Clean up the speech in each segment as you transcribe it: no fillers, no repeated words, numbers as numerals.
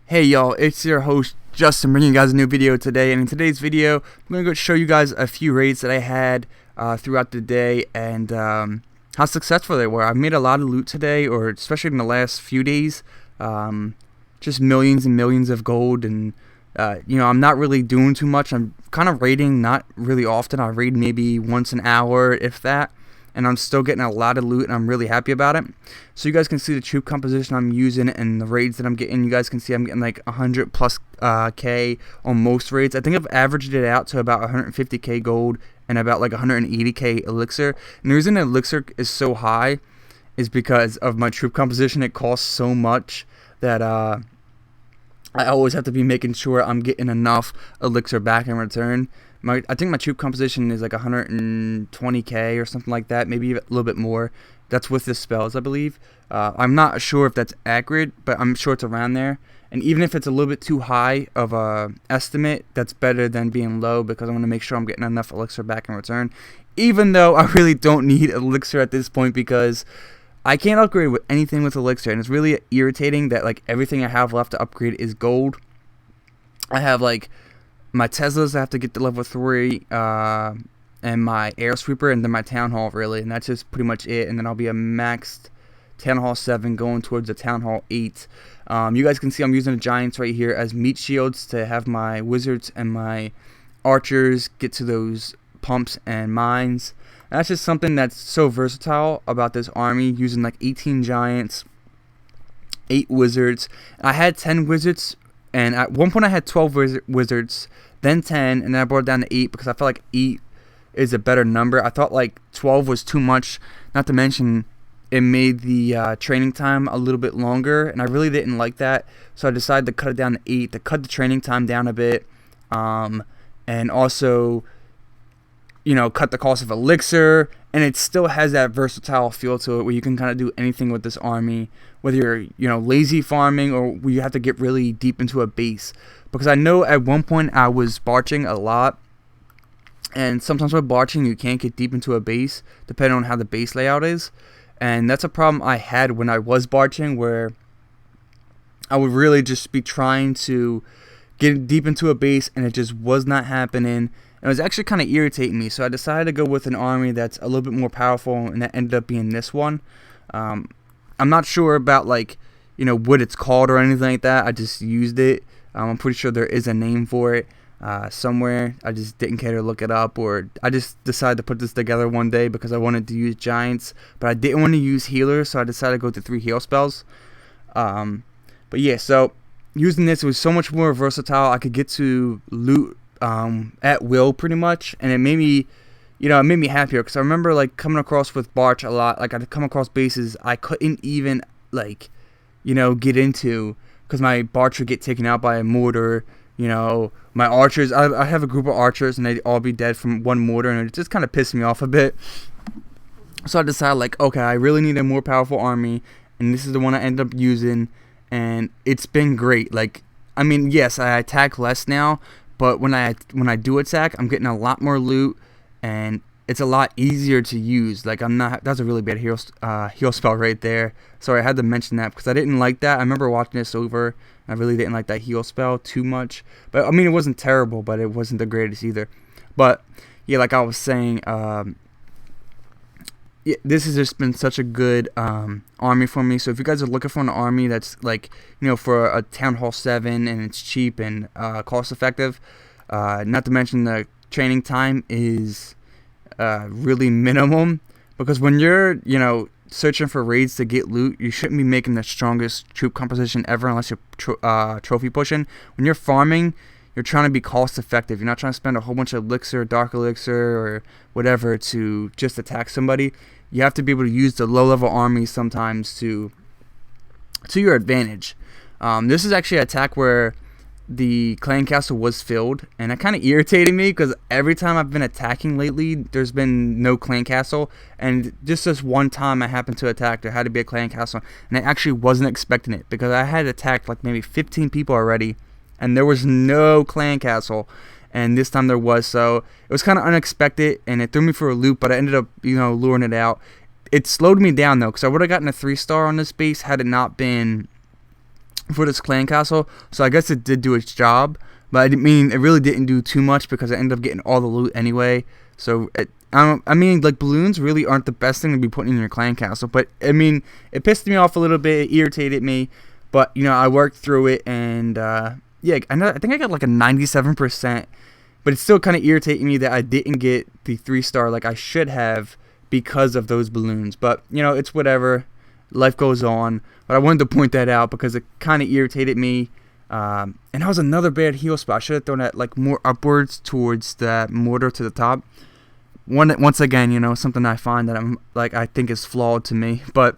Hey y'all, it's your host Justin bringing you guys a new video today, and in today's video I'm going to go show you guys a few raids that I had throughout the day and how successful they were. I've made a lot of loot today, or especially in the last few days, just millions and millions of gold, and I'm not really doing too much. I'm kind of raiding not really often. I raid maybe once an hour, if that. And I'm still getting a lot of loot, and I'm really happy about it. So you guys can see the troop composition I'm using and the raids that I'm getting. You guys can see I'm getting like 100 plus K on most raids. I think I've averaged it out to about 150K gold and about like 180K elixir. And the reason the elixir is so high is because of my troop composition. It costs so much that I always have to be making sure I'm getting enough elixir back in return. I think my troop composition is like 120K or something like that, maybe a little bit more. That's with the spells, I believe. I'm not sure if that's accurate, but I'm sure it's around there. And even if it's a little bit too high of a estimate, that's better than being low, because I want to make sure I'm getting enough elixir back in return. Even though I really don't need elixir at this point, because I can't upgrade with anything with elixir, and it's really irritating that like everything I have left to upgrade is gold. I have like my Teslas I have to get to level 3, and my air sweeper, and then my town hall, really, and that's just pretty much it. And then I'll be a maxed town hall 7 going towards the town hall 8. You guys can see I'm using the giants right here as meat shields to have my wizards and my archers get to those pumps and mines. And that's just something that's so versatile about this army, using like 18 giants, 8 wizards. I had 10 wizards, and at one point I had 12 wizards, then 10, and then I brought it down to 8 because I felt like 8 is a better number. I thought like 12 was too much, not to mention it made the training time a little bit longer, and I really didn't like that. So I decided to cut it down to 8, to cut the training time down a bit, and also, cut the cost of elixir. And it still has that versatile feel to it, where you can kind of do anything with this army, whether you're lazy farming or where you have to get really deep into a base. Because I know at one point I was barching a lot, and sometimes with barching you can't get deep into a base depending on how the base layout is. And that's a problem I had when I was barching, where I would really just be trying to get deep into a base and it just was not happening. It was actually kind of irritating me, so I decided to go with an army that's a little bit more powerful, and that ended up being this one. I'm not sure about what it's called or anything like that. I just used it. I'm pretty sure there is a name for it somewhere. I just didn't care to look it up, or I just decided to put this together one day because I wanted to use giants, but I didn't want to use healers, so I decided to go to 3 heal spells. But yeah, so using this, it was so much more versatile. I could get to loot at will pretty much, and it made me happier, because I remember like coming across with barch a lot. Like I'd come across bases I couldn't even get into because my barch would get taken out by a mortar. My archers, I have a group of archers and they'd all be dead from one mortar, and it just kind of pissed me off a bit. So I decided okay, I really need a more powerful army, and this is the one I ended up using, and it's been great. Yes, I attack less now, but when I do attack, I'm getting a lot more loot, and it's a lot easier to use. That's a really bad heal spell right there. Sorry, I had to mention that because I didn't like that. I remember watching this over, and I really didn't like that heal spell too much. But it wasn't terrible, but it wasn't the greatest either. But yeah, like I was saying, this has just been such a good army for me. So if you guys are looking for an army that's for a town hall 7 and it's cheap and cost effective, not to mention the training time is really minimum, because when you're searching for raids to get loot, you shouldn't be making the strongest troop composition ever unless you're trophy pushing. When you're farming, you're trying to be cost effective. You're not trying to spend a whole bunch of elixir, dark elixir, or whatever to just attack somebody. You have to be able to use the low level armies sometimes to your advantage. This is actually an attack where the clan castle was filled, and that kind of irritated me because every time I've been attacking lately, there's been no clan castle, and just this one time I happened to attack, there had to be a clan castle, and I actually wasn't expecting it because I had attacked like maybe 15 people already, and there was no clan castle, and this time there was. So it was kind of unexpected, and it threw me for a loop, but I ended up luring it out. It slowed me down though, because I would have gotten a 3-star on this base had it not been for this clan castle, so I guess it did do its job. But I mean, it really didn't do too much because I ended up getting all the loot anyway. So I mean, like, balloons really aren't the best thing to be putting in your clan castle. But I mean, it pissed me off a little bit, it irritated me. But you know, I worked through it, and yeah, I think I got like a 97%. But it's still kind of irritating me that I didn't get the 3-star like I should have because of those balloons. But you know, it's whatever. Life goes on. But I wanted to point that out because it kind of irritated me. And that was another bad heal spot. I should have thrown that like more upwards towards that mortar to the top. Once again, you know, something I find that I think is flawed to me. But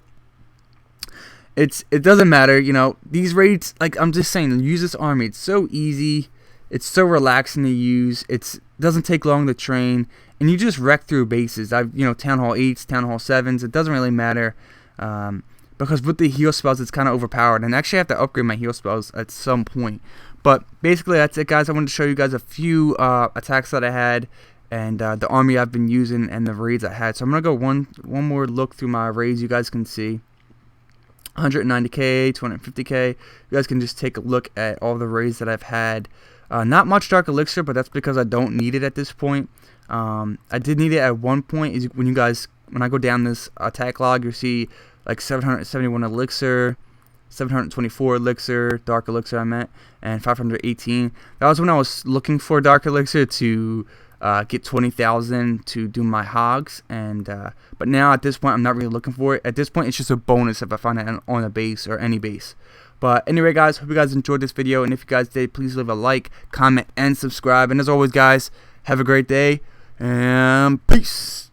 it doesn't matter, you know. These raids, like, I'm just saying, use this army. It's so easy. It's so relaxing to use. It doesn't take long to train, and you just wreck through bases. You know, Town Hall 8s, Town Hall 7s. It doesn't really matter, because with the heal spells, it's kind of overpowered. And actually, I have to upgrade my heal spells at some point. But basically, that's it, guys. I wanted to show you guys a few attacks that I had, and the army I've been using, and the raids I had. So I'm gonna go one more look through my raids. You guys can see 190k, 250k. You guys can just take a look at all the raids that I've had. Not much Dark Elixir, but that's because I don't need it at this point. I did need it at one point. When I go down this attack log, you'll see like 771 Elixir, 724 Elixir, Dark Elixir I meant, and 518. That was when I was looking for Dark Elixir to get 20,000 to do my hogs. And but now at this point, I'm not really looking for it. At this point, it's just a bonus if I find it on a base or any base. But anyway, guys, hope you guys enjoyed this video, and if you guys did, please leave a like, comment, and subscribe. And as always, guys, have a great day, and peace.